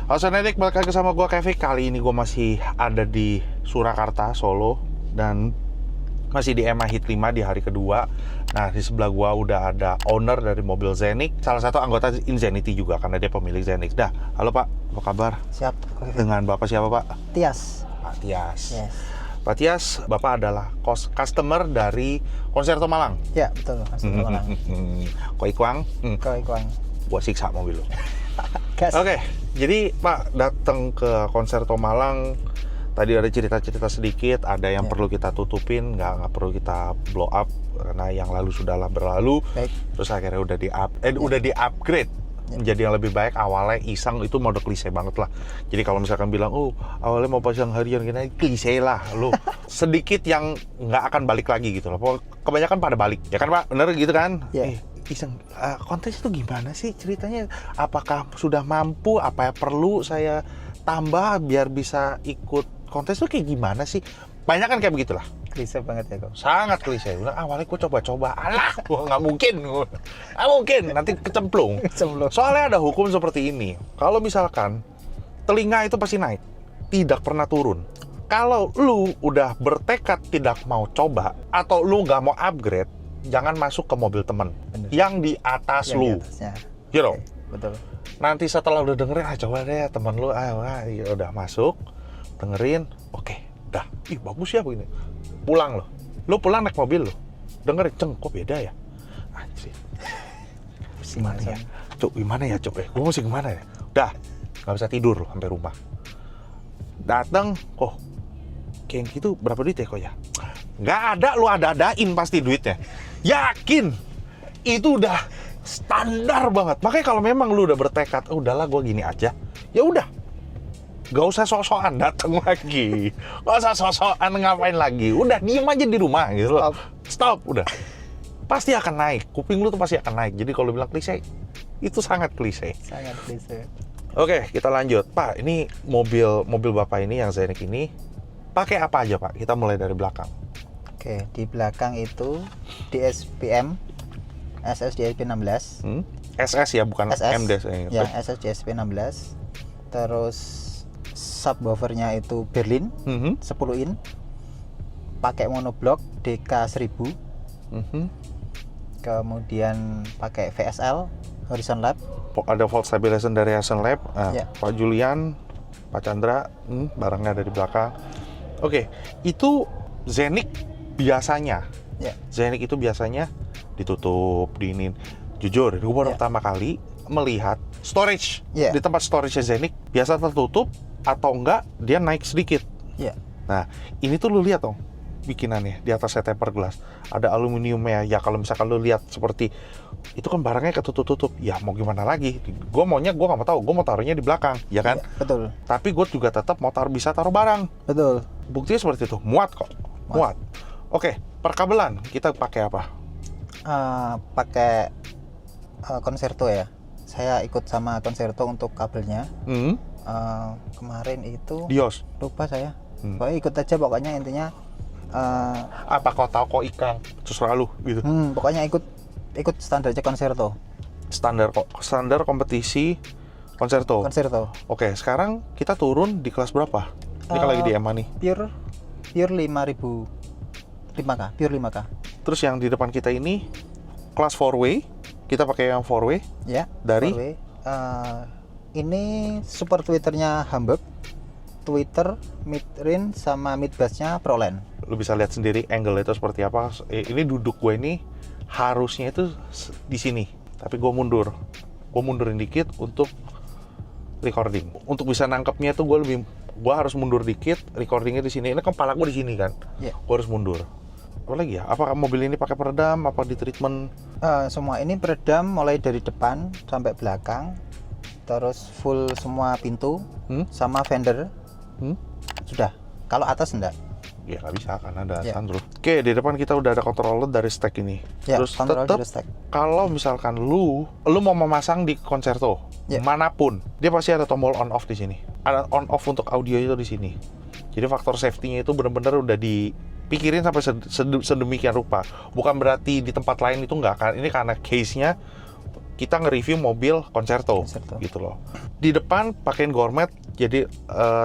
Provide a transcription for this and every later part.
Halo Senedik, balik lagi sama gue Kevin. Kali ini gue masih ada di Surakarta, Solo. Dan masih di EMA Hit 5 di hari kedua. Nah, di sebelah gue udah ada owner dari mobil Zenik, salah satu anggota Inzenity juga, karena dia pemilik Zenik. Dah, halo Pak, apa kabar? Siap. Dengan Bapak siapa Pak? Tias. Pak Tias. Yes. Pak Tias, Bapak adalah customer dari Concerto Malang. Ya, betul. Masuk Malang. Koi Kuang, Kau ikuan. gua siksa mobil lo. Gas. Oke, jadi Pak datang ke Concerto Malang. Tadi ada cerita-cerita sedikit, ada yang Ya. perlu kita tutupin, nggak perlu kita blow up karena yang lalu sudahlah berlalu. Baik. Terus akhirnya udah di-upgrade menjadi yang lebih baik. Awalnya iseng, itu mode klise banget lah. Jadi kalau misalkan bilang, oh awalnya mau pasang harian gini, klise lah lu. Sedikit yang nggak akan balik lagi gitu loh. Kebanyakan pada balik, ya kan Pak? Bener gitu kan? Ya. Iseng, kontes itu gimana sih ceritanya? Apakah sudah mampu? Apa yang perlu saya tambah biar bisa ikut kontes itu kayak gimana sih? Banyak kan kayak begitulah. Klise banget ya kau. Sangat klise. Bilang awalnya gue coba-coba, alah, gue nggak mungkin, nggak mungkin, nanti kecemplung. Sebelum. Soalnya ada hukum seperti ini. Kalau misalkan telinga itu pasti naik, tidak pernah turun. Kalau lu udah bertekad tidak mau coba atau lu nggak mau upgrade, jangan masuk ke mobil temen Bener. yang di atas Yang lu. di atasnya. You know? Oke, betul. Nanti setelah udah dengerin, coba deh temen lu, ya udah masuk, dengerin, oke, dah, ih bagus ya begini. Pulang lu pulang naik mobil lu, dengerin, ceng, kok beda ya? Anjir, gimana ya? Cuk, gimana ya Cuk? Gue mesti gimana ya? Udah, nggak bisa tidur lu sampai rumah. Dateng, kayak gitu berapa duit ya kok ya? Nggak ada, lu ada-adain pasti duitnya. Yakin, itu udah standar banget. Makanya kalau memang lu udah bertekad, udahlah gue gini aja, ya udah, gak usah sok-sokan datang lagi, gak usah sok-sokan ngapain lagi, udah diem aja di rumah gitu loh. Stop, udah, pasti akan naik, kuping lu tuh pasti akan naik. Jadi kalau bilang klise, itu sangat klise. Sangat klise. Oke, kita lanjut. Pak, ini mobil Bapak ini yang Zenik ini pakai apa aja Pak? Kita mulai dari belakang. Oke, di belakang itu DSPM SS DSP 16. SS ya, bukan SS. MDS. Ya, SS DSP 16. Terus subwoofernya itu Berlin 10 in. Pakai monoblock DK 1000. Kemudian pakai VSL Horizon Lab. Ada volt stabilization dari Horizon Lab. Ya. Pak Julian, Pak Chandra, barangnya ada di belakang. Oke, itu Zenik biasanya. Ya. Zenik itu biasanya ditutup, diinin. Jujur, gue baru pertama kali melihat storage di tempat storage Zenik biasa tertutup atau enggak dia naik sedikit. Ya. Nah, ini tuh lu lihat dong bikinannya di atasnya tempered glass. Ada aluminiumnya. Ya kalau misalkan lu lihat seperti itu kan barangnya ketutup-tutup. Ya mau gimana lagi? Gue nggak mau tahu. Gue mau taruhnya di belakang, ya kan? Ya, betul. Tapi gue juga tetap mau bisa taruh barang. Betul. Buktinya seperti itu. Muat kok. Muat. Oke, perkabelan kita pakai apa? Pakai Concerto ya. Saya ikut sama Concerto untuk kabelnya. Kemarin itu Dios. lupa saya. Pokoknya ikut aja pokoknya intinya. Apa kau tahu kok ikan? Terserah lu gitu. Pokoknya ikut standarnya Concerto. Standar kompetisi Concerto. Oke, sekarang kita turun di kelas berapa? Ini kan lagi di EMA nih. Pure 5.000 5K, pure 5K. Terus yang di depan kita ini kelas 4-way. Kita pakai yang 4-way. Ya. Dari 4-way. Ini super tweeternya Hamburg. Tweeter, mid range sama mid bassnya Proland. Lu bisa lihat sendiri angle itu seperti apa. Ini duduk gue ini harusnya itu di sini, tapi gue mundurin dikit untuk recording. Untuk bisa nangkepnya tuh gue harus mundur dikit, recordingnya di sini. Ini kan kepala gue di sini kan. Yeah. Gue harus mundur. Apa lagi ya? Apakah mobil ini pakai peredam? Apa di treatment? Semua ini peredam mulai dari depan sampai belakang. Terus full semua pintu sama fender. Sudah. Kalau atas enggak? Ya nggak bisa karena ada sunroof. Oke, di depan kita udah ada controller dari stack ini. Ya, terus tetap kalau misalkan lu mau memasang di Concerto manapun, dia pasti ada tombol on off di sini. Ada on off untuk audio itu di sini. Jadi faktor safety-nya itu benar-benar udah dipikirin sampai sedemikian rupa. Bukan berarti di tempat lain itu nggak akan. Ini karena case-nya kita nge-review mobil Concerto, gitu loh. Di depan pakein gourmet, jadi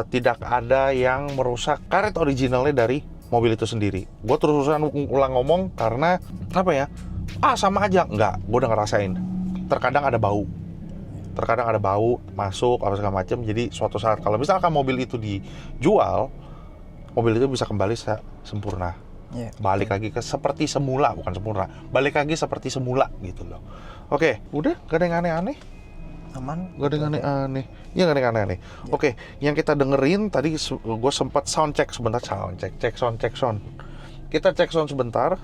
tidak ada yang merusak karet originalnya dari mobil itu sendiri. Gue terus-terusan ulang ngomong karena apa ya? Sama aja, enggak. Gue udah ngerasain. Terkadang ada bau masuk apa segala macam. Jadi suatu saat kalau misalkan mobil itu dijual, mobil itu bisa kembali sempurna. Balik lagi ke seperti semula, bukan sempurna. Balik lagi seperti semula gitu loh. Oke, udah gak ada yang aneh-aneh. Aman. Gak ada yang aneh-aneh. Iya, gak ada yang aneh-aneh. Ya. Oke, yang kita dengerin tadi gue sempat sound check sebentar, sound. Kita cek sound sebentar.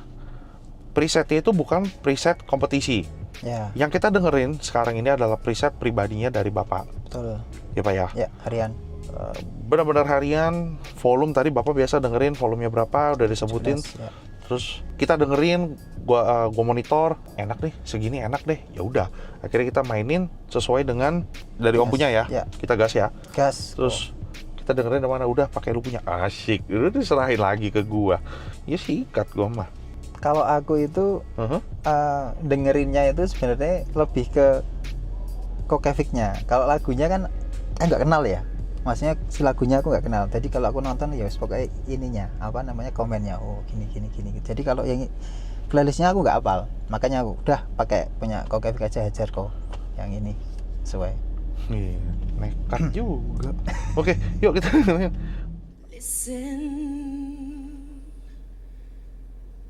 Presetnya itu bukan preset kompetisi. Ya. Yang kita dengerin sekarang ini adalah preset pribadinya dari Bapak. Betul. Ya Pak ya? Ya, harian. Benar-benar harian, volume tadi Bapak biasa dengerin volumenya berapa, udah disebutin. Ya. Terus kita dengerin, gua monitor, enak deh, segini enak deh. Ya udah, akhirnya kita mainin sesuai dengan dari Om punya ya. Kita gas ya. Gas. Terus kita dengerin mana udah pakai lu punya, asik. Udah diserahin lagi ke gua. Ya sikat gua mah. Kalau aku itu dengerinnya itu sebenarnya lebih ke Kokeviknya. Kalau lagunya kan nggak kenal ya. Maksudnya si lagunya aku nggak kenal. Jadi kalau aku nonton ya pokoknya ininya apa namanya komennya. Oh gini. Jadi kalau yang playlistnya aku nggak hafal. Makanya aku udah pakai punya Kokevik aja, hajar kok yang ini sesuai. Nekat juga. Oke, yuk kita dengerin. Listen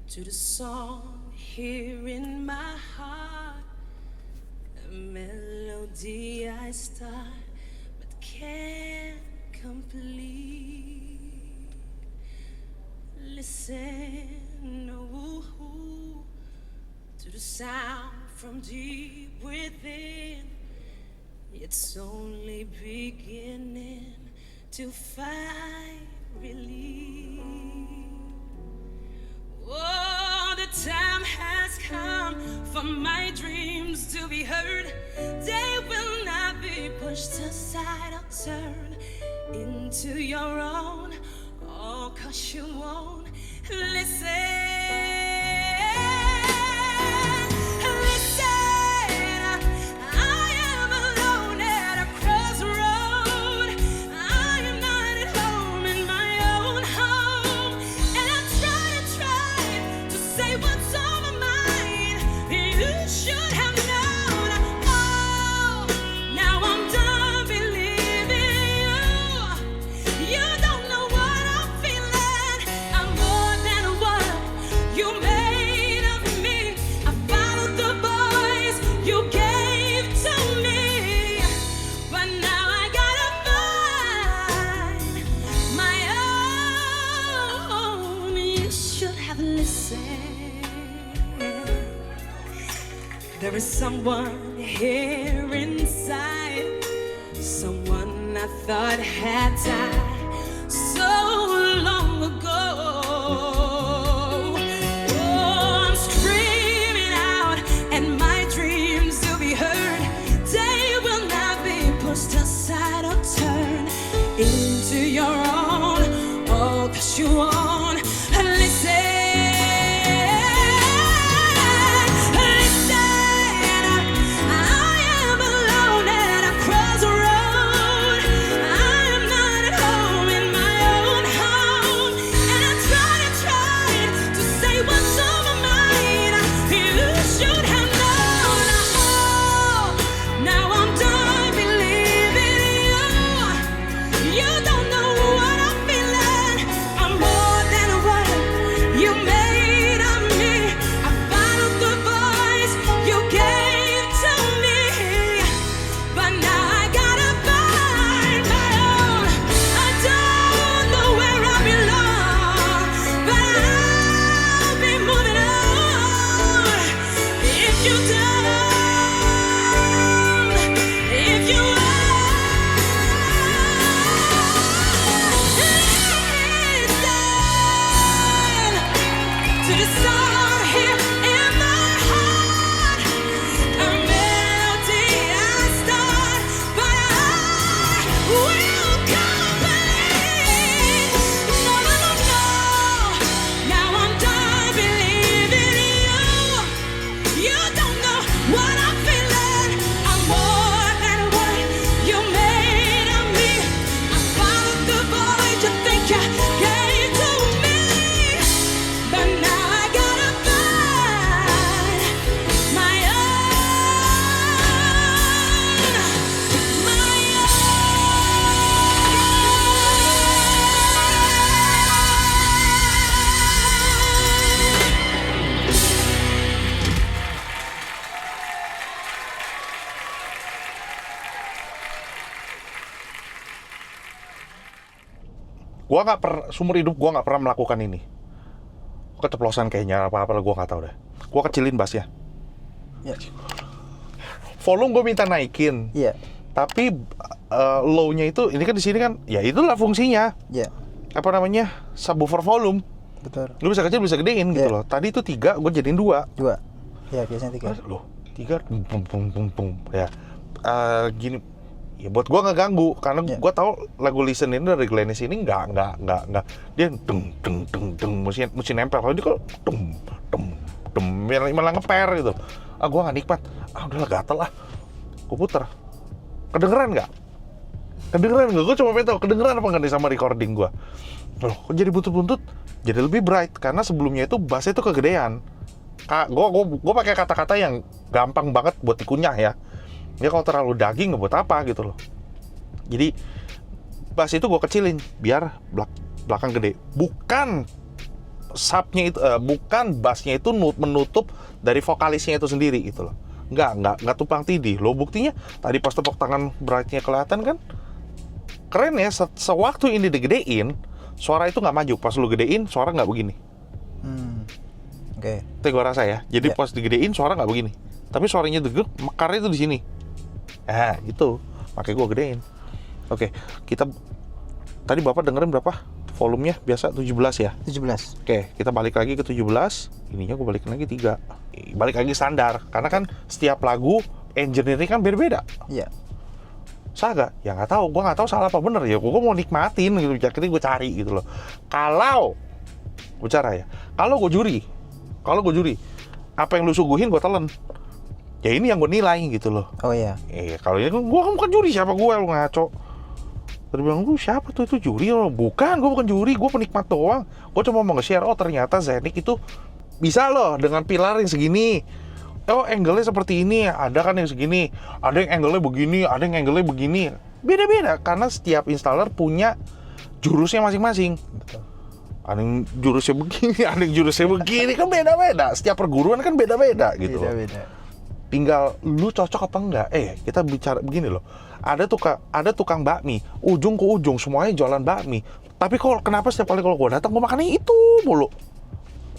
to the song here in my heart, a melody I start but can't complete. Listen, to the sound from deep within. It's only beginning to find relief. Oh, the time has come for my dreams to be heard. They will not be pushed aside or turned into your own. Oh, 'cause you won't listen. There is someone here inside, someone I thought had died so long ago. Oh, I'm screaming out and my dreams to be heard. They will not be pushed aside or turned into your own. Oh, 'cause you won't listen. More Gua nggak pernah, sumber hidup gua nggak pernah melakukan ini. Keceplosan kayaknya apa-apa gua nggak tahu deh. Gua kecilin bassnya. Ya. Volume gua minta naikin. Iya. Tapi low-nya itu, ini kan di sini kan, ya itulah fungsinya. Iya. Apa namanya? Subwoofer volume. Betul. Lu bisa kecil, bisa gedein gitu Iya. loh. Tadi itu 3, gua jadiin 2. 2. Ya, biasanya 3. Loh, 3 pum. Ya. Gini, ya buat gua nggak ganggu karena Iya. gua tahu lagu Listen ini dari Glenis ini nggak dia deng mesti nempel. Kalau dia kok malah ngeper gitu. Gua nggak nikmat. Udahlah gatel lah. Gua puter. Kedengeran nggak? Gua cuma pengen tahu kedengeran apa nggak nih sama recording gua. Loh, kok jadi buntut-buntut? Jadi lebih bright karena sebelumnya itu bassnya itu kegedean. Gua pakai kata-kata yang gampang banget buat dikunyah ya. Dia kalau terlalu daging nggak buat apa gitu loh. Jadi bass itu gue kecilin biar belakang gede. Bukan subnya itu, bukan bassnya itu menutup dari vokalisnya itu sendiri gitu loh. Nggak tumpang tindih. Lo buktinya tadi pas tepuk tangan brightnya kelihatan kan? Keren ya. Sewaktu ini digedein, suara itu nggak maju. Pas lo gedein, suara nggak begini. Oke. Itu gue rasa ya. Jadi pas digedein suara nggak begini. Tapi suaranya degep, mekarnya itu di sini. Gitu. Makanya gue gedein. Oke, kita tadi Bapak dengerin berapa? Volumenya biasa 17 ya? 17. Oke, kita balik lagi ke 17. Ininya gue balikin lagi 3. Balik lagi standar. Karena kan setiap lagu engineering kan beda-beda. Iya. Salah gak? Ya nggak tahu. Gue nggak tahu salah apa bener ya. Gue mau nikmatin gitu. Jadi gue cari gitu loh. Kalau bicara ya, kalau gue juri, apa yang lu suguhin gue telan. Ya ini yang gue nilai gitu loh. Oh iya. Kalau ini gue kan bukan juri, siapa gue lu ngaco. Terus bilang, gue siapa tuh, itu juri loh. Bukan, gue bukan juri, gue penikmat doang. Gue cuma mau nge-share, ternyata Zenik itu bisa loh dengan pilar yang segini. Angle-nya seperti ini, ada kan yang segini. Ada yang angle-nya begini, ada yang angle-nya begini. Beda-beda, karena setiap installer punya jurusnya masing-masing. Betul. Ada yang jurusnya begini, ada yang jurusnya begini, kan beda-beda. Setiap perguruan kan beda-beda gitu loh. Beda-beda. Tinggal lu cocok apa enggak. Kita bicara begini loh. Ada tukang bakmi, ujung ke ujung semuanya jualan bakmi. Tapi kenapa setiap kali kalau gue datang gue makannya itu mulu?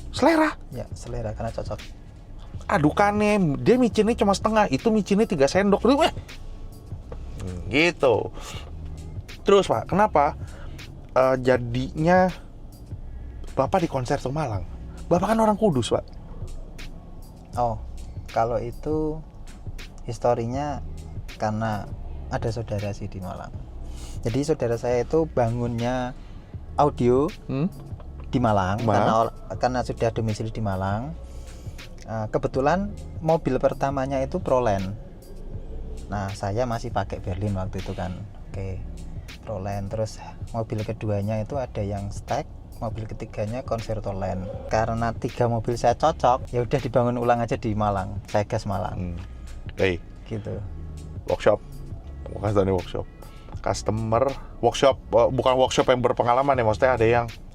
Selera. Ya, selera karena cocok. Adukannya dia micinnya cuma setengah, itu micinnya 3 sendok. Gitu. Terus Pak, kenapa jadinya Bapak di konser ke Malang? Bapak kan orang Kudus, Pak. Oh, kalau itu historinya karena ada saudara sih di Malang. Jadi saudara saya itu bangunnya audio di Malang karena sudah domisili di Malang. Kebetulan mobil pertamanya itu Proland. Nah, saya masih pakai Berlin waktu itu kan. Oke, Proland. Terus mobil keduanya itu ada yang Stack, mobil ketiganya Concerto Land. Karena 3 mobil saya cocok, ya udah dibangun ulang aja di Malang. Saya gas Malang. Gitu. Workshop. Bukan tadi workshop. Customer workshop, bukan workshop yang berpengalaman ya, maksudnya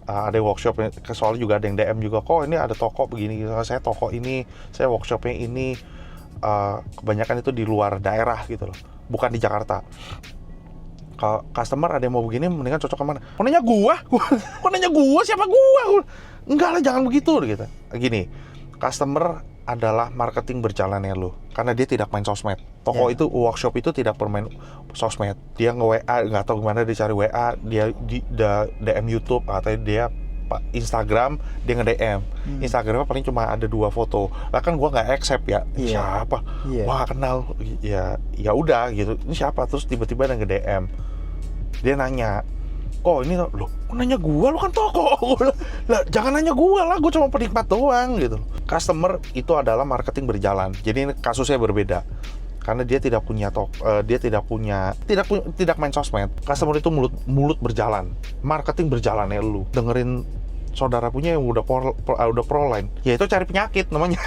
ada workshop yang soalnya juga ada yang DM juga, kok ini ada toko begini, saya toko ini, saya workshopnya ini, kebanyakan itu di luar daerah gitu loh, bukan di Jakarta. Kalau customer ada yang mau begini, mendingan cocok kemana? Kok nanya gua? Siapa gua? Enggak lah, jangan begitu gitu. Gini, customer adalah marketing berjalannya lo, karena dia tidak main sosmed. Toko itu, workshop itu tidak bermain sosmed. Dia nge-WA, nggak tahu gimana dia cari WA, dia di DM YouTube atau dia Instagram, dia nge-DM. Instagramnya paling cuma ada 2 foto. Lah kan gua nggak accept ya. Siapa? Wah, kenal. Ya udah gitu. Ini siapa? Terus tiba-tiba ada nge-DM. Dia nanya, "Oh, ini loh, kok nanya gua, lu kan toko." Lah, jangan nanya gua lah, gua cuma penikmat doang gitu. Customer itu adalah marketing berjalan. Jadi ini kasusnya berbeda. Karena dia tidak punya tidak main sosmed. Customer itu mulut berjalan, marketing berjalan ya lu. Dengerin saudara punya yang udah Proline. Ya itu cari penyakit namanya.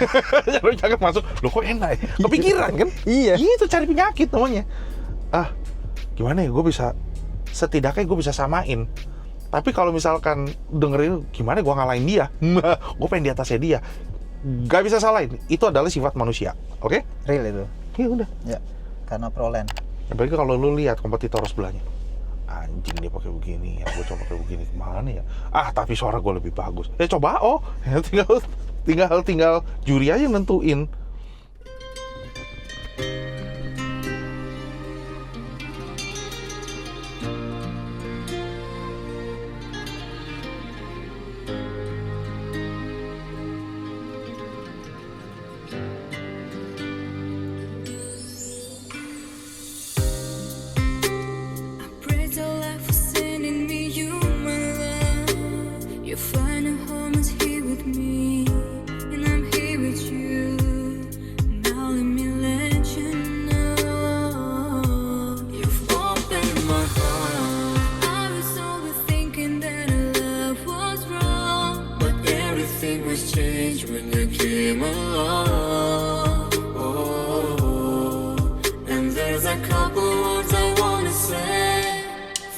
Cari penyakit masuk. Loh kok enak ya? Kepikiran kan? Iya. Itu cari penyakit namanya. Gimana ya, setidaknya gue bisa samain. Tapi kalau misalkan dengerin, gimana gue ngalahin dia? Gue pengen di atasnya dia. Gak bisa salahin. Itu adalah sifat manusia. Oke? Real itu. Ya udah. Ya, karena Proland. Apalagi kalau lu lihat kompetitor sebelahnya. anjing dia pakai begini, gue coba pakai begini gimana ya? Tapi suara gue lebih bagus. Coba tinggal juri aja yang nentuin. Praise the Lord for sending me you, my love. Your final home is here with me, and I'm here with you. Now let me let you know you've opened my heart. I was overthinking that our love was wrong, but everything was changed when you came along. And there's a couple words I wanna say.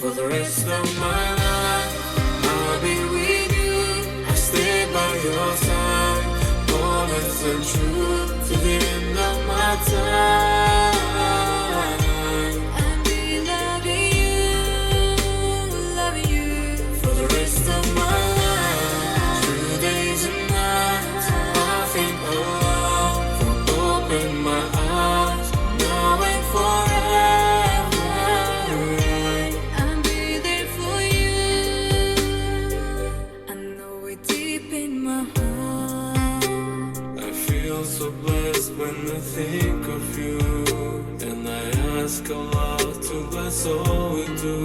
For the rest of my life, I'll be with you. I'll stay by your side, honest and true to the end of my time. I'll be loving you for the rest of my life. Through days and nights, I think aloud, open my eyes, now and forever. I'll be there for you. I know it deep in my heart. I feel so blessed when I think of you, and I ask Allah to bless all we do.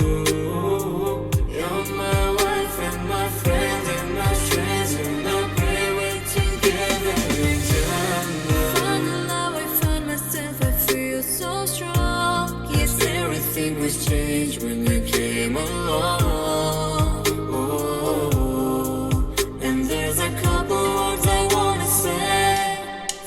You're my wife and my friend and my strength, and I pray we're together in Jannah. Found the love, I found myself, I feel so strong. Yes, everything was changed when you came along. And there's a couple words I wanna say.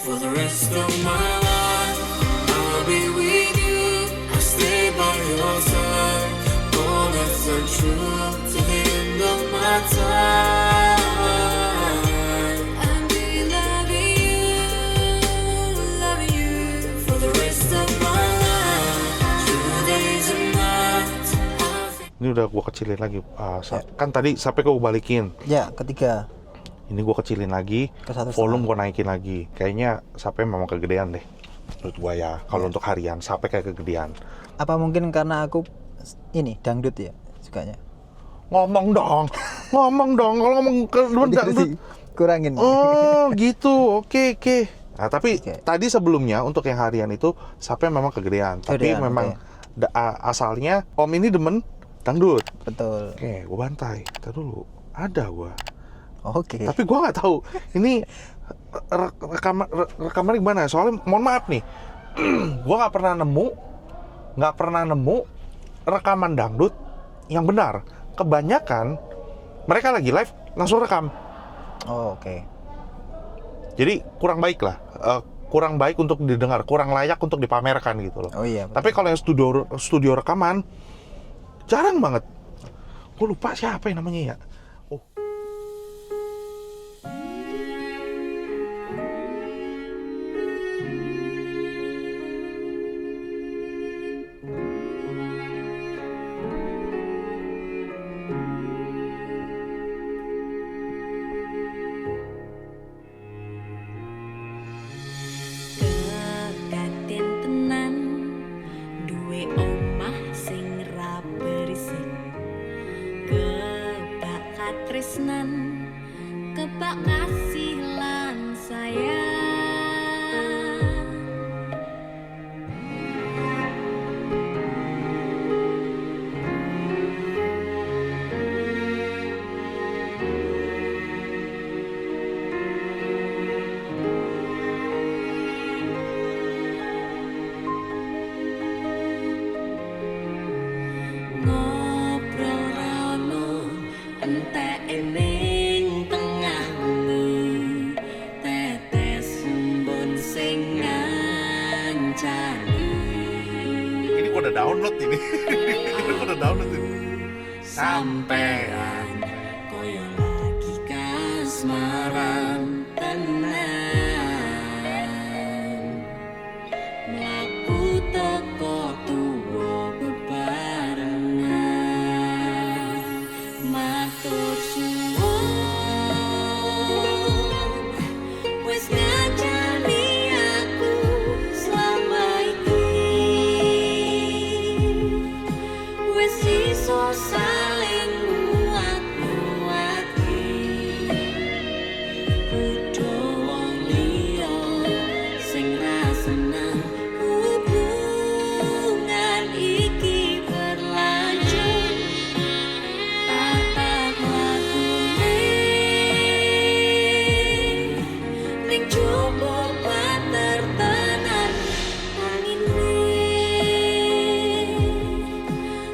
For the rest of my life, I'll be with you. I'll stay by your side, honest and true to the end of my time. I'll be loving you for the rest of my life. Through days and nights, I think. Ini udah gue kecilin lagi. Kan tadi sampai gue balikin. Ya, ketiga. Ini gue kecilin lagi, Ke 1,5. volume gue naikin lagi. Kayaknya sampai memang kegedean deh. Menurut gue ya, kalau untuk harian sampai kayak kegedean. Apa mungkin karena aku ini dangdut ya sukanya? Ngomong dong, kalau ngomong ke Jadi kurangin. Oh gitu, oke. Nah tapi Oke. tadi sebelumnya untuk yang harian itu sampai memang kegedean. Tapi Kegedean, memang asalnya Om ini demen dangdut. Betul. Oke, gue bantai. Ntar dulu, ada gue. Oke. Tapi gue nggak tahu ini rekaman gimana. Soalnya mohon maaf nih, gue nggak pernah nemu rekaman dangdut yang benar. Kebanyakan mereka lagi live langsung rekam. Oh, oke. Jadi kurang baik lah, kurang baik untuk didengar, kurang layak untuk dipamerkan gitu loh. Oh iya. Betul. Tapi kalau yang studio rekaman jarang banget. Gue lupa siapa yang namanya ya. Oh. Kedaten tenan duwe omah sing ra berisik, kebak katresnan, kebak kasih lan sayang. Ngobrol rano entek ning tengahmu, tetes embun sing ngancani. Ini gue udah download ini. Sampean koyo lagi kasmaran tenan, mlaku teko tuwa bebarengan. saling muat-muati kudu wong liya sing ra seneng hubungan iki berlanjut tatak lakune ning jumbo pater tenan angine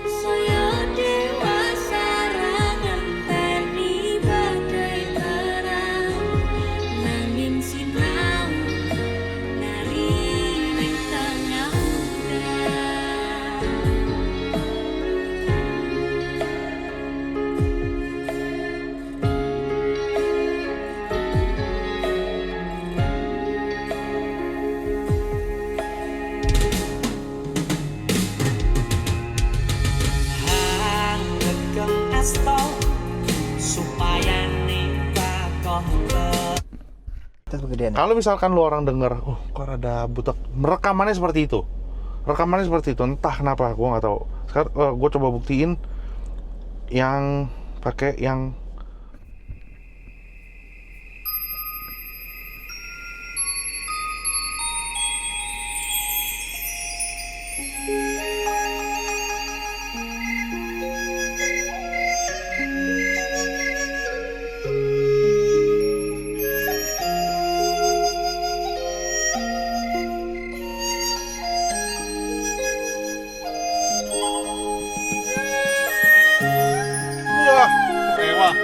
saya dewasa ra ngenteni badai terang nanging sinau nari ning tengah udan. Hanggegem asta supaya nikakoh Terus kegedean. Kalau misalkan lu orang denger, oh kok ada butek, rekamannya seperti itu. Rekamannya seperti itu, entah kenapa, gue nggak tahu. Sekarang gue coba buktiin yang pakai yang wah, mewah.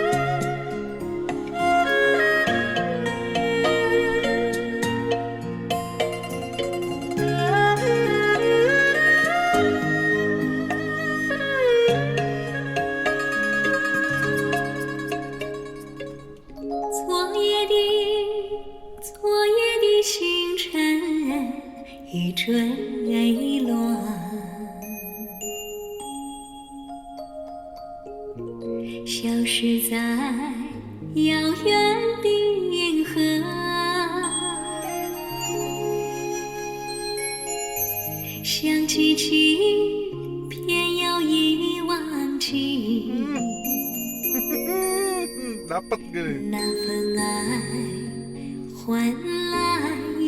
昨夜的星辰已坠落，消失在遥远的银河。想记起，偏要遗忘记。 Dapat gini. 那份爱换来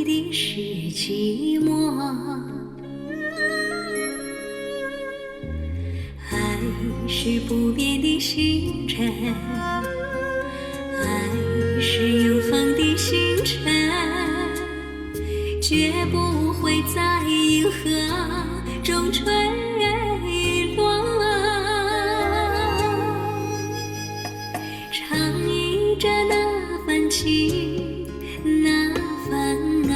的是寂寞，爱是不变的星辰，爱是永恒的星辰，绝不会在银河中坠落。 唱忆着那份情，那份爱。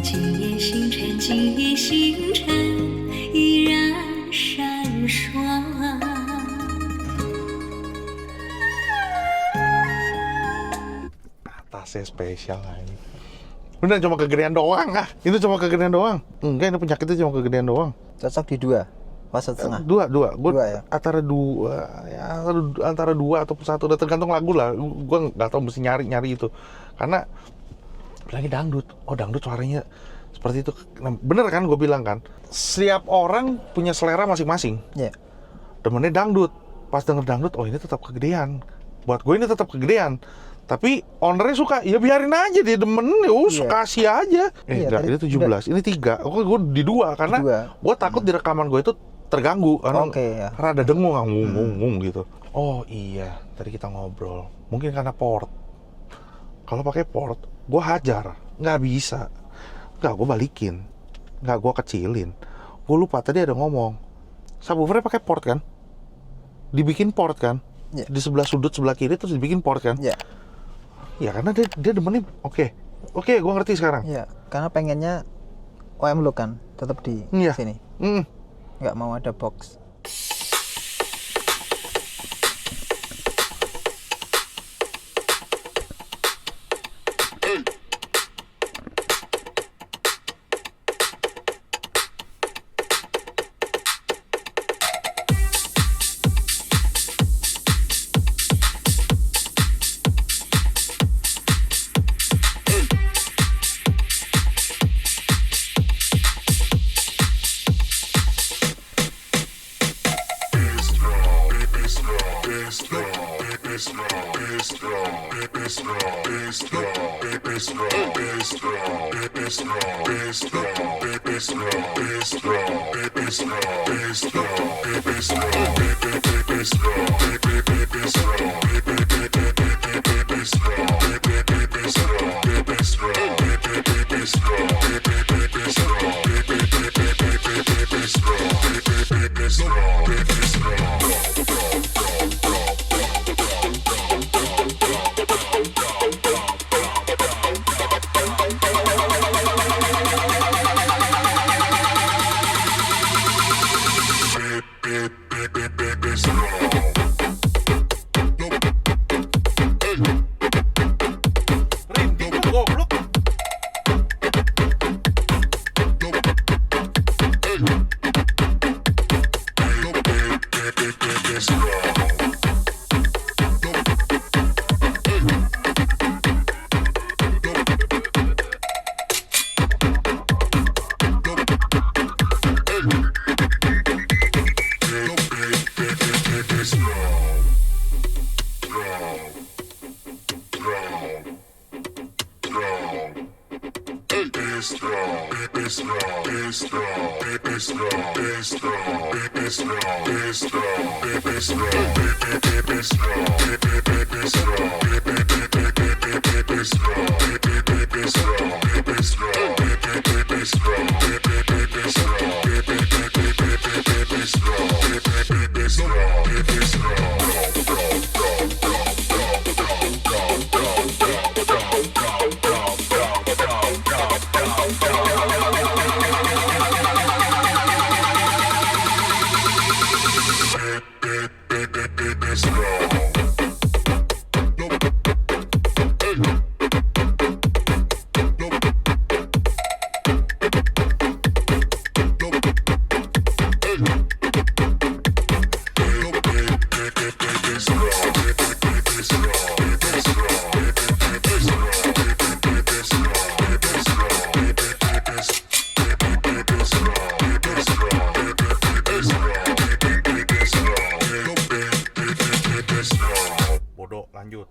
今夜星辰，今夜星辰依然闪烁。 Atasnya spesial lah ini. Udah cuma kegedean doang ah. Itu cuma kegedean doang. Enggak, ini penyakit itu cuma kegedean doang. Cocok di 2. Pas 1,5. Dua. Gue Dua ya? antara 2 ya, antara 2 atau 1, udah tergantung lagu lah. Gue nggak tahu mesti nyari itu. Karena lagi dangdut. Oh, dangdut suaranya seperti itu. Nah, bener kan gue bilang kan. Setiap orang punya selera masing-masing. Iya. Demennya dangdut. Pas denger dangdut, oh ini tetap kegedean. Buat gue ini tetap kegedean. Tapi ownernya suka, ya biarin aja dia demen, ya Iya. kasih aja. Iya, Enggak, tadi ini 17, ini 3. Oke, gue di 2 karena Di 2. gue takut di rekaman gue itu terganggu karena Oke, ya. rada dengung, ngung gitu. Oh iya, tadi kita ngobrol. Mungkin karena port. Kalau pakai port, gue hajar, nggak bisa. Nggak, gue balikin, nggak gue kecilin. Gue lupa tadi ada ngomong. Subwoofernya pakai port kan? Dibikin port kan? Iya. Di sebelah sudut sebelah kiri terus dibikin port kan? Iya. Ya karena dia demennya oke, gue ngerti sekarang. Iya, karena pengennya OM lu kan tetap di Iya. sini. Nggak mau ada box. Rinding lu goblok. Bodoh, lanjut.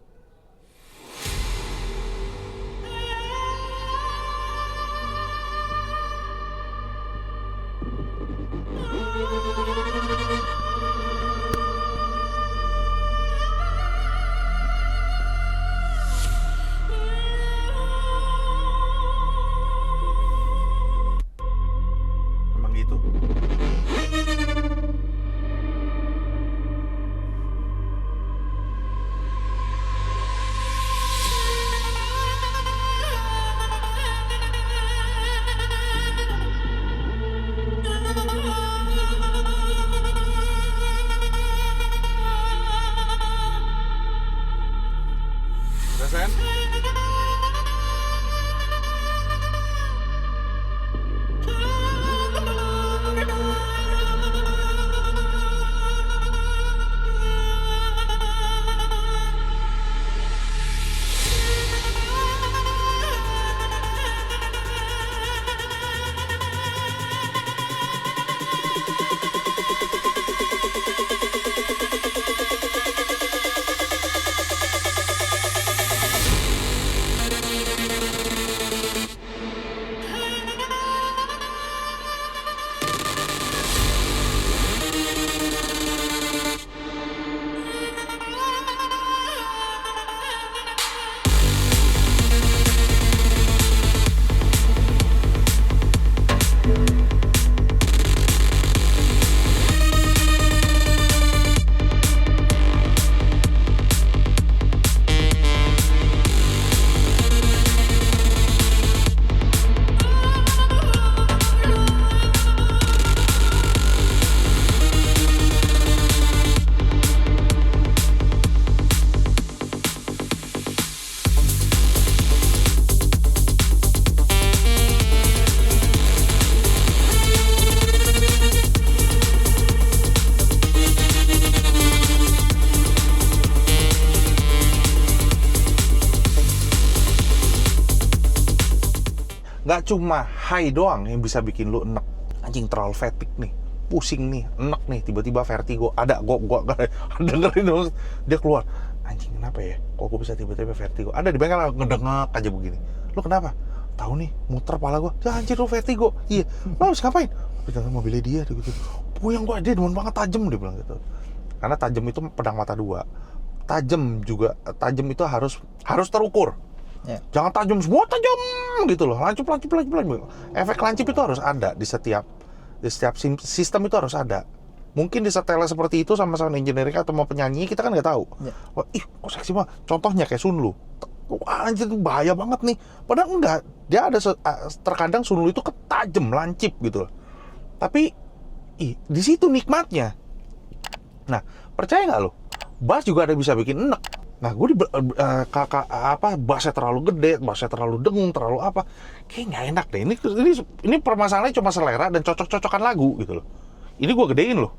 Emang gitu. Udah, Sen? Nggak cuma high doang yang bisa bikin lu enek. Anjing, terlalu fatigue nih, pusing nih, enek nih, tiba-tiba vertigo. Ada, gua dengerin dong, dia keluar. anjing kenapa ya? Kok gue bisa tiba-tiba vertigo? Ada di bengkel ngedengak aja begini. Lu kenapa? Tahu nih, muter pala gue. Ya anjir lu vertigo. Iya. Lu habis ngapain? Pegang mobilnya dia gitu. Puyeng gue, dia demen banget tajam dia bilang gitu. Karena tajam itu pedang mata dua. Tajam itu harus terukur. Ya. Jangan tajam semua tajam gitu loh. Lancip. Efek lancip itu harus ada di setiap sistem itu harus ada. Mungkin di setel seperti itu sama sound engineering atau sama penyanyi kita kan nggak tahu. Ya. Wah, kok seksi banget. Contohnya kayak Sunlu. Wah, anjir bahaya banget nih. Padahal enggak. Dia ada terkadang Sunlu itu ketajam, lancip gitu loh. Tapi di situ nikmatnya. Nah, percaya nggak lo? Bass juga ada bisa bikin enek. Nah, gue bassnya terlalu gede, bassnya terlalu dengung, terlalu apa? Kayak nggak enak deh. Ini permasalahannya cuma selera dan cocok-cocokan lagu gitu loh. Ini gue gedein loh.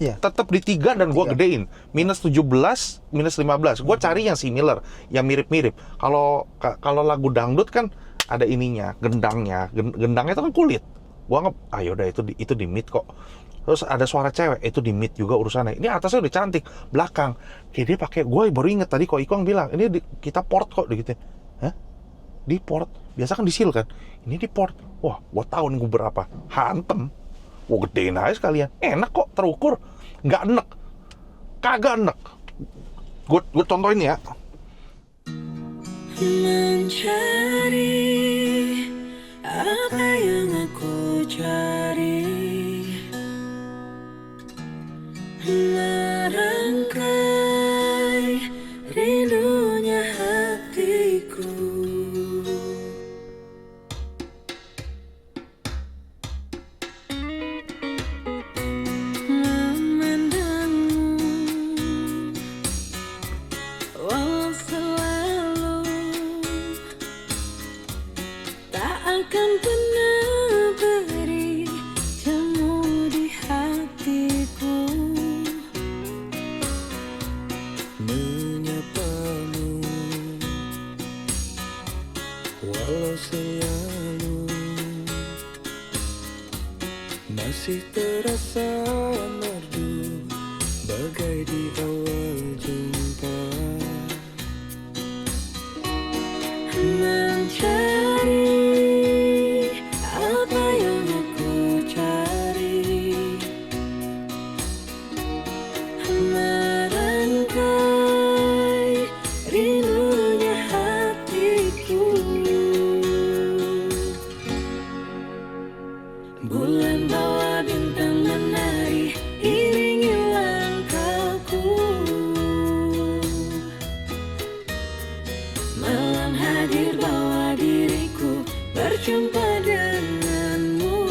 Iya. Tetap di 3 dan gue gedein. Minus 17, minus 15. Gue cari yang similar, yang mirip-mirip. Kalau lagu dangdut kan ada ininya, gendangnya. Gendangnya itu kan kulit. Gue anggap, yaudah itu di mid kok. Terus ada suara cewek, itu di mid juga urusannya. Ini atasnya udah cantik, belakang kayak dia pakai. Gue baru inget tadi kok Ikong bilang, ini kita port kok gitu. Hah? Di port? Biasa kan di seal kan? Ini di port. Wah, gue tahu nih gue berapa. Hantem. Gue gedein aja sekalian. Enak kok, terukur. Nggak enek. Kagak enek. Gue contohin ya. Mencari apa yang aku cari, merangkai rindunya hatiku. Memandangmu walau selalu tak akan pernah beri temu di hatiku. Menyapamu walau selalu masih terasa merdu bagai di awal jumpa. Mencari apa yang aku cari, merangkai rindunya hatiku. Bulan bawa bintang menari, iringi langkahku. Malam hadir bawa diriku berjumpa denganmu.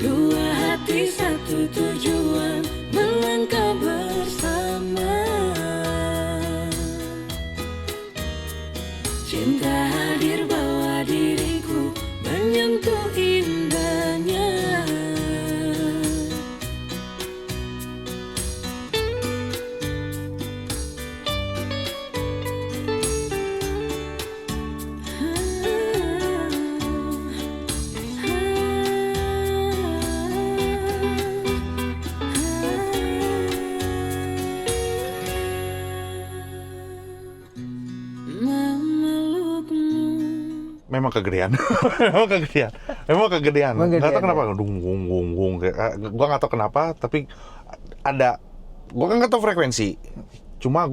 Dua hati satu tujuan, melangkah bersama. Cinta hadir bawa diriku menyentuh indahnya. Memang kegedean. Memang kegedean. Nggak tahu kenapa. Dung. Gue nggak tahu kenapa, tapi ada. Gue kan nggak tahu frekuensi. Cuma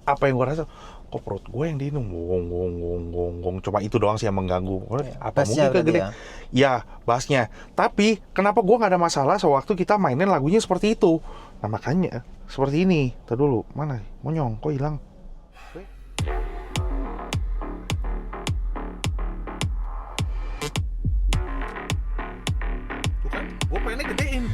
apa yang gue rasa, kok perut gue yang diinum. Gong. Cuma itu doang sih yang mengganggu. Apa mungkin kegedean? Ya, bassnya. Tapi kenapa gue nggak ada masalah sewaktu kita mainin lagunya seperti itu? Nah makanya seperti ini. Tadi dulu mana? Monyong, kok hilang? Gue pengennya gedein.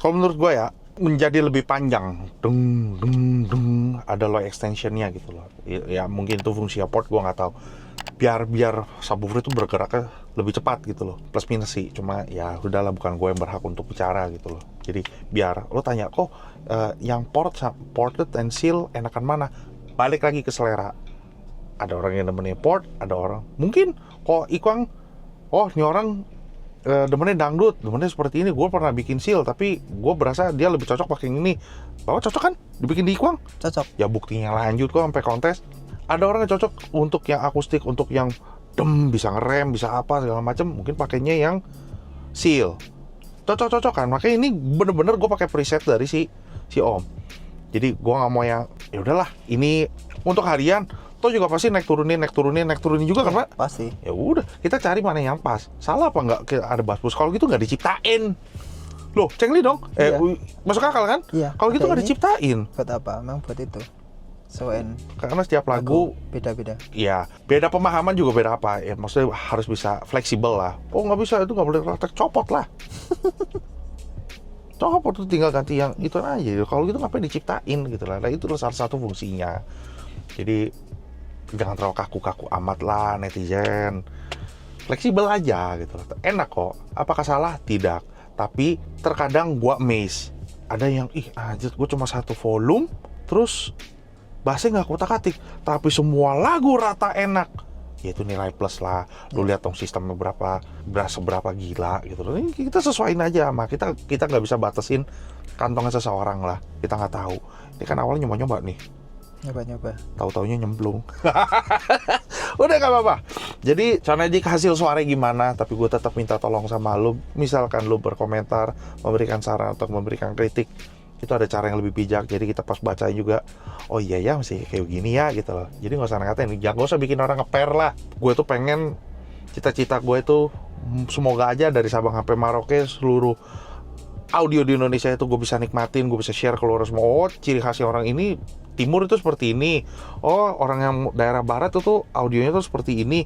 Kalau menurut gue ya, menjadi lebih panjang, ada low extensionnya gitu loh. Ya mungkin itu fungsi port, gue nggak tahu. Biar subwoofer itu bergeraknya lebih cepat gitu loh. Plus minus sih, cuma ya udahlah, bukan gue yang berhak untuk bicara gitu loh. Jadi biar lo tanya kok yang ported and seal enakan mana? Balik lagi ke selera. Ada orang yang demennya port, ada orang mungkin kok Ikwang, oh ini orang demennya dangdut, demennya seperti ini. Gue pernah bikin seal, tapi gue berasa dia lebih cocok pakai yang ini. Bahwa cocok kan dibikin di Ikwang? Cocok. Ya buktinya lanjut kok sampai kontes. Ada orang yang cocok untuk yang akustik, untuk yang bisa ngerem, bisa apa segala macam, mungkin pakainya yang seal. Cocok kan. Makanya ini bener-bener gue pakai preset dari si Om. Jadi gue nggak mau yang ya udahlah ini untuk harian. Toh juga pasti naik turunin juga karena Pasti. ya udah kita cari mana yang pas. Salah apa nggak ada bass boost? Kalau gitu nggak diciptain. Loh, cengli dong. Iya. Masuk akal kan? Iya. Kalau gitu nggak Ini diciptain. Buat apa? Memang buat itu. Soen Karena setiap lagu beda-beda. ya beda pemahaman juga beda apa ya, maksudnya harus bisa fleksibel lah. Oh nggak bisa, itu nggak boleh praktek, copot lah. Copot tuh, tinggal ganti yang itu aja. Kalau gitu ngapain diciptain gitu lah. Nah itu salah satu fungsinya. Jadi jangan terlalu kaku-kaku amat lah netizen. Fleksibel aja gitu lah. Enak kok. Apakah salah? Tidak. Tapi terkadang gua amazed. Ada yang anjir, gua cuma satu volume terus bassnya nggak kutak-atik, tapi semua lagu rata enak. Ya itu nilai plus lah. Lu lihat dong sistemnya seberapa gila gitu loh. Ini kita sesuaiin aja sama kita nggak bisa batasin kantongnya seseorang lah. Kita nggak tahu. Ini kan awalnya nyoba nih. Nyoba. Tahu-taunya nyemplung. Udah nggak apa-apa. Jadi Sonedik hasil suara gimana? Tapi gue tetap minta tolong sama lu. Misalkan lu berkomentar, memberikan saran atau memberikan kritik, itu ada cara yang lebih bijak. Jadi kita pas baca juga, oh iya ya masih kayak gini ya gitu loh. Jadi nggak usah ngatain, jangan usah bikin orang nge-pair lah. Gue tuh pengen, cita-cita gue itu semoga aja dari Sabang sampai Merauke seluruh audio di Indonesia itu gue bisa nikmatin, gue bisa share keluar semua. Oh ciri khasnya orang ini timur itu seperti ini. Oh orang yang daerah barat itu audionya tuh seperti ini.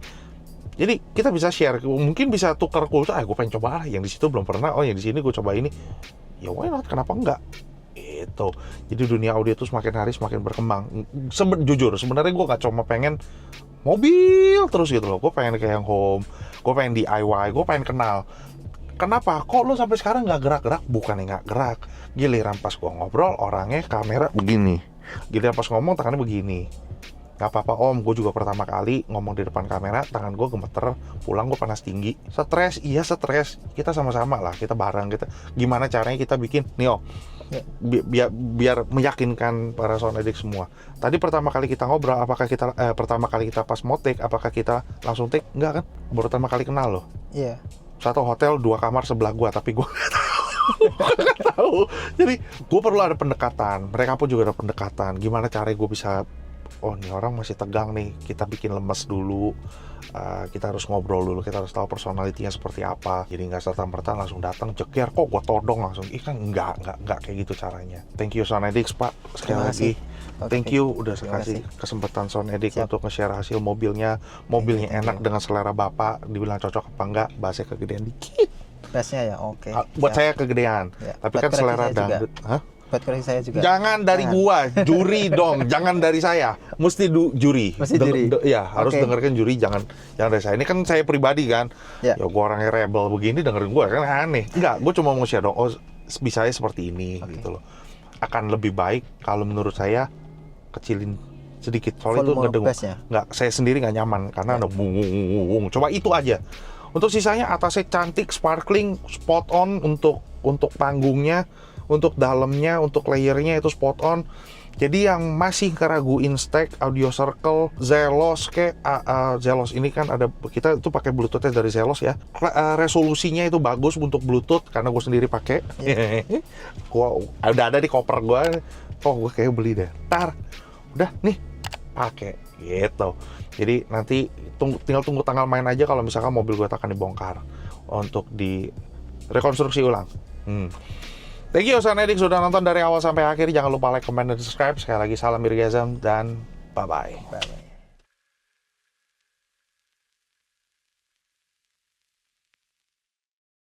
Jadi kita bisa share, mungkin bisa tukar kultur. Gue pengen coba lah, yang di situ belum pernah. Oh yang di sini gue coba ini. Ya why not? Kenapa enggak? Itu. Jadi dunia audio itu semakin hari semakin berkembang. Jujur, sebenarnya gue gak cuma pengen mobil terus gitu loh. Gue pengen kayak yang home, gue pengen DIY, gue pengen kenal. Kenapa? Kok lo sampai sekarang gak gerak-gerak? Bukannya gak gerak. Giliran pas gue ngobrol, orangnya kamera begini. Giliran pas ngomong, tangannya begini. Gak apa-apa om, gue juga pertama kali ngomong di depan kamera, tangan gue gemeter, pulang gue panas tinggi. Stres, iya stres. Kita sama-sama lah, kita bareng. Gimana caranya kita bikin, nih om, biar meyakinkan para Sonedik semua. Tadi pertama kali kita ngobrol, apakah kita pertama kali kita pas mau take, apakah kita langsung take? Enggak kan? Baru pertama kali kenal loh. Iya. Satu hotel 2 kamar sebelah gue, tapi gue nggak tahu. Jadi gue perlu ada pendekatan. Mereka pun juga ada pendekatan. Gimana caranya gue bisa, oh nih orang masih tegang nih, kita bikin lemes dulu. Kita harus ngobrol dulu, kita harus tahu personalitinya seperti apa. Jadi nggak serta-merta langsung datang jeker, kok gue todong langsung. Kan nggak kayak gitu caranya. Thank you Sonedik Pak, sekali lagi. Thank you udah kasih kesempatan Sonedik untuk nge-share hasil mobilnya. Mobilnya enak dengan selera Bapak. Dibilang cocok apa enggak, bahasnya kegedean dikit. Bassnya ya, oke. Buat saya kegedean, tapi kan selera dangdut. Hah? Buat koreksi saya juga. Jangan dari gua, juri dong. Jangan dari saya. Mesti juri. Ya, harus dengarkan juri, jangan dari saya. Ini kan saya pribadi kan. Ya gua orangnya rebel begini, dengerin gua kan aneh. Enggak, gua cuma mau share dong. Oh, bisa seperti ini gitu loh. Akan lebih baik kalau menurut saya kecilin sedikit. Soalnya itu ngedengar. Enggak, saya sendiri nggak nyaman karena ada bung. Coba itu aja. Untuk sisanya atasnya cantik, sparkling, spot on untuk panggungnya. Untuk dalamnya, untuk layernya itu spot on. Jadi yang masih keraguin stack, audio circle, Zelos Zelos ini kan ada, kita itu pakai Bluetooth dari Zelos ya. Resolusinya itu bagus untuk Bluetooth karena gue sendiri pakai. Gua udah ada di koper gue. Oh gue kayak beli deh. Udah nih pakai gitu. Jadi nanti tinggal tunggu tanggal main aja kalau misalkan mobil gue akan dibongkar untuk di rekonstruksi ulang. Thank you Sonedik sudah nonton dari awal sampai akhir. Jangan lupa like, comment, dan subscribe. Sekali lagi salam Irgazam dan bye-bye.